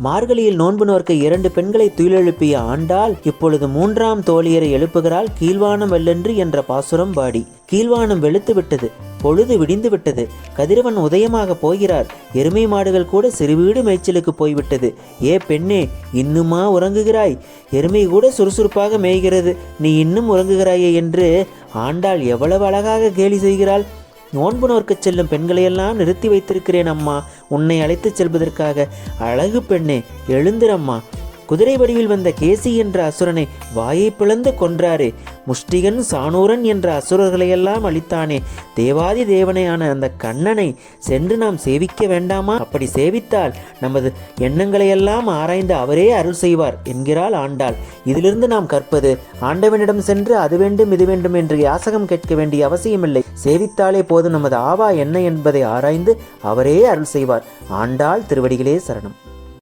மார்கழியில் நோன்பு நோர்க்க 2 பெண்களை துயிலெழுப்பிய ஆண்டாள் இப்பொழுது 3ஆம் தோழியரை எழுப்புகிறாள். கீழ்வானம் வெள்ளென்று என்ற பாசுரம் பாடி. கீழ்வானம் வெளுத்து விட்டது, பொழுது விடிந்து விட்டது, கதிரவன் உதயமாக போகிறார். எருமை மாடுகள் கூட சிறுவீடு மேய்ச்சலுக்கு போய்விட்டது. ஏ பெண்ணே, இன்னுமா உறங்குகிறாய்? எருமை கூட சுறுசுறுப்பாக மேய்கிறது, நீ இன்னும் உறங்குகிறாயே என்று ஆண்டாள் எவ்வளவு அழகாக கேலி செய்கிறாள். நோன்பு நோர்க்கச் செல்லும் பெண்களையெல்லாம் நிறுத்தி வைத்திருக்கிறேன் அம்மா, உன்னை அழைத்துச் செல்வதற்காக. அழகு பெண்ணே, எழுந்திரம்மா. குதிரை வடிவில் வந்த கேசி என்ற அசுரனை வாயை பிளந்து கொன்றாரே, முஷ்டிகன் சானூரன் என்ற அசுரர்களையெல்லாம் அழித்தானே, தேவாதி தேவனையான அந்த கண்ணனை சென்று நாம் சேவிக்க வேண்டாமா? அப்படி சேவித்தால் நமது எண்ணங்களையெல்லாம் ஆராய்ந்து அவரே அருள் செய்வார் என்கிறாள் ஆண்டாள். இதிலிருந்து நாம் கற்பது, ஆண்டவனிடம் சென்று அது வேண்டும் இது வேண்டும் என்று யாசகம் கேட்க வேண்டிய அவசியமில்லை. சேவித்தாலே போதும், நமது ஆவா என்ன என்பதை ஆராய்ந்து அவரே அருள் செய்வார். ஆண்டாள் திருவடிகளே சரணம்.